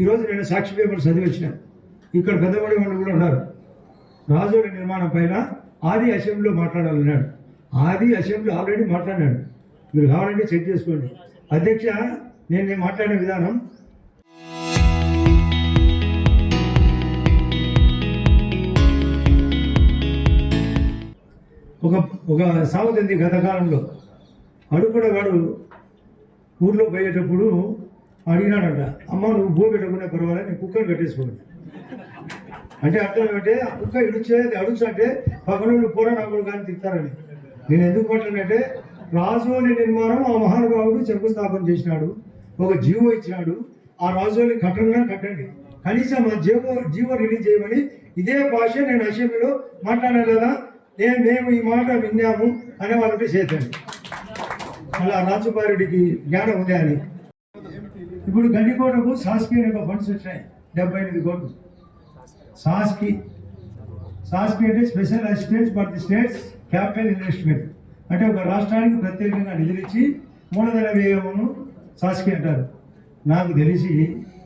ఈరోజు నేను సాక్షి పేపర్ చదివి వచ్చిన. ఇక్కడ పెద్దబడి వాళ్ళు కూడా ఉన్నారు. రాజోలి నిర్మాణం పైన ఆది అసెంబ్లీలో మాట్లాడాలన్నాడు. ఆది అసెంబ్లీ ఆల్రెడీ మాట్లాడినాడు. మీరు కావాలంటే చెక్ చేసుకోండి. అధ్యక్ష, నేను మాట్లాడే విధానం ఒక సామెత ఉంది గత కాలంలో. అడుగుడవాడు ఊర్లో పోయేటప్పుడు అడిగినాడంట, అమ్మ నువ్వు భూ పెట్టకుండా పర్వాలేదు, నేను కుక్కను కట్టేసుకోండి అంటే అర్థం ఏమంటే ఆ కుక్క ఇడిచేది అడుగుతుంటే పక్కనోళ్ళు పోరాడు కానీ తింటారని. నేను ఎందుకు పట్టానంటే రాజోలి నిర్మాణం ఆ మహానుభావుడు శంకుస్థాపన చేసినాడు, ఒక జీవో ఇచ్చినాడు. ఆ రాజోలి కట్టండి, కనీసం ఆ జీవో రిలీజ్ చేయమని ఇదే భాష నేను అసెంబ్లీలో మాట్లాడాను కదా. మేము ఈ మాట విన్నాము అనే వాళ్ళంటే చేతండి. అలా రాజుపారెడ్డికి జ్ఞానం ఉంది అని. ఇప్పుడు గండికోటకు సాస్కి అనే ఫండ్స్ వచ్చినాయి, 78 కోట్లు. సాస్కి అంటే special assistants for the states capital investment, అంటే ఒక రాష్ట్రానికి ప్రత్యేకంగా నిధులిచ్చి మూలధన వ్యయమును సాస్కి అంటారు. నాకు తెలిసి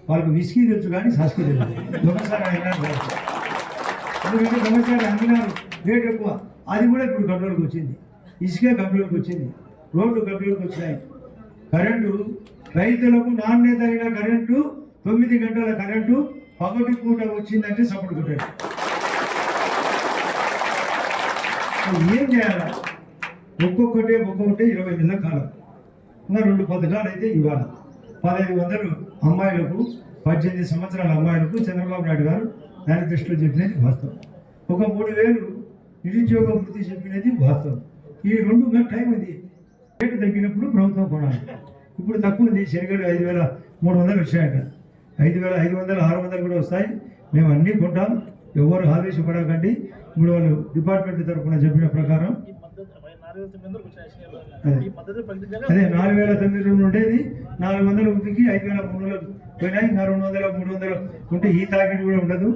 వాళ్ళకి విస్కీ తెలుసు కానీ సాస్కి తెలుసు. దొంగసారి అయినారు, ఎందుకంటే దొంగసారి అమ్మినారు, రేట్ ఎక్కువ. అది కూడా ఇప్పుడు కంట్రోల్కి వచ్చింది. ఇసుక కంట్రోల్కి వచ్చింది, రోడ్లు కంట్రోల్కి వచ్చినాయి. కరెంటు రైతులకు నాణ్యత అయిన కరెంటు 9 గంటల కరెంటు పగటి పూట వచ్చిందంటే సపోర్ట్ కొట్టాడు. ఏం చేయాలి? ఒక్కొక్కటే 20 నెలల కాలం. ఇంకా 2 పథకాలు అయితే ఇవ్వాలి. 1500 అమ్మాయిలకు, 18 సంవత్సరాల అమ్మాయిలకు చంద్రబాబు నాయుడు గారు మేనిఫెస్టోలో చెప్పినది వాస్తవం. ఒక 3000 నిరుద్యోగ వృత్తి చెప్పినది వాస్తవం. ఈ 2 గంటల టైం ఉంది. రేటు తగ్గినప్పుడు ప్రభుత్వం కొనాలి. ఇప్పుడు తక్కువ ఉంది. శనిగడు 5300 వచ్చాయట. 5500, 600 కూడా వస్తాయి. మేము అన్నీ కొంటాం, ఎవరు ఆవేశపడకండి. ఇప్పుడు వాళ్ళు డిపార్ట్మెంట్ తరఫున చెప్పిన ప్రకారం అదే 4009 ఉండేది, 400 ఉతికి 5300 పోయినాయి. ఇంకా 200, 300 ఉంటే ఈ తాకిడి కూడా ఉండదు.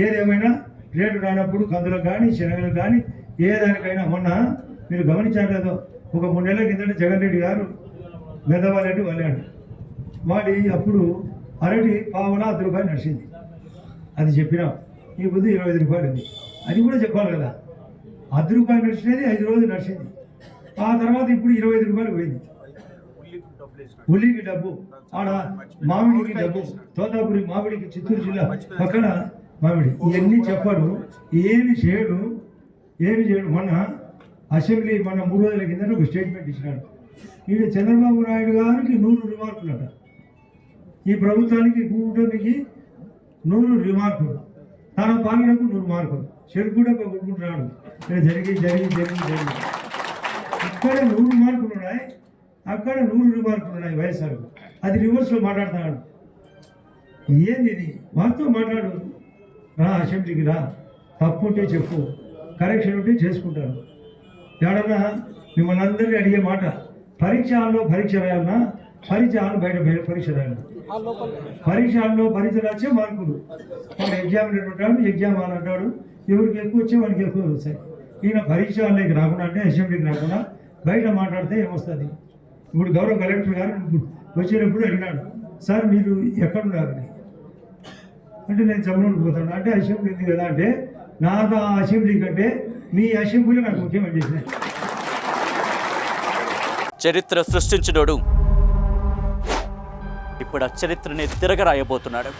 ఏదేమైనా రేటు రానప్పుడు కందులకు కానీ శనగలకు కానీ ఏ దానికైనా. మొన్న మీరు గమనించారు, ఒక 3 నెలల కిందట జగన్ రెడ్డి గారు గద్దవాళ్ళంటి వాళ్ళాడు. వాడి అప్పుడు అరటి పావున 10 రూపాయలు నడిచింది. అది చెప్పినాం. ఈ బుద్ధి 25 రూపాయలు ఉంది. అది కూడా చెప్పాలి కదా. 10 రూపాయలు నడిచినది 5 రోజులు నడిచింది. ఆ తర్వాత ఇప్పుడు 25 రూపాయలు పోయింది. ఉల్లికి డబ్బు, ఆడ మామిడికి డబ్బు, తోతాపురి మామిడికి, చిత్తూరు జిల్లా పక్కన మామిడి. ఇవన్నీ చెప్పాడు, ఏమి చేయడు. మొన్న అసెంబ్లీ 3 రోజుల కింద ఒక స్టేట్మెంట్ ఇచ్చినాడు. ఈయన చంద్రబాబు నాయుడు గారికి 100 రిమార్కులట. ఈ ప్రభుత్వానికి కూటమికి 100 రిమార్కులు, తన పాలనకు 100 మార్కులు. చెరుకు కూడా కొట్టుకుంటున్నాడు. జరిగి ఇక్కడ 100 మార్కులు ఉన్నాయి, అక్కడ 100 రిమార్కులు ఉన్నాయి వైఎస్ఆర్. అది రివర్స్లో మాట్లాడుతున్నాడు. ఏంది ఇది? వాస్తవం మాట్లాడు. రా అసెంబ్లీకి రా, తప్పు ఉంటే చెప్పు, కరెక్షన్ ఉంటే చేసుకుంటాను. ఎవడన్నా మిమ్మల్ని అందరినీ అడిగే మాట, పరీక్ష హాల్లో పరీక్ష రాయాలన్నా, పరీక్ష హాల్ బయట పరీక్ష రాయాలి. పరీక్ష హాల్లో పరీక్ష రాసే మార్కులు. వాడు ఎగ్జామినేటర్ ఉంటాడు, ఎగ్జామ్ హాల్ అంటాడు. ఎవరికి ఎక్కువ వచ్చే వాడికి ఎక్కువ వస్తాయి. ఈయన పరీక్ష హాల్లోకి రాకుండా, అంటే అసెంబ్లీకి రాకుండా బయట మాట్లాడితే ఏమొస్తుంది? ఇప్పుడు గౌరవ కలెక్టర్ గారు వచ్చేటప్పుడు అడిగినాడు, సార్ మీరు ఎక్కడున్నారని. అంటే నేను చమ్మలోకి పోతాను. అంటే అసెంబ్లీ ఉంది కదా అంటే, నాకు ఆ అసెంబ్లీ కంటే మీ అసెంబ్లీ నాకు ముఖ్యమని చేసిన. చరిత్ర సృష్టించినోడు ఇప్పుడు ఆ చరిత్రని తిరగరాయబోతున్నాడు.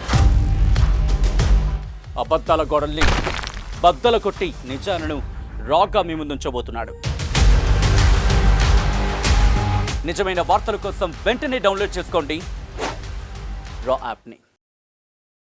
అబద్ధాల గోడల్ని బద్దలు కొట్టి నిజాలను రాగా మీ ముందుంచబోతున్నాడు. నిజమైన వార్తల కోసం వెంటనే డౌన్లోడ్ చేసుకోండి రా యాప్ని.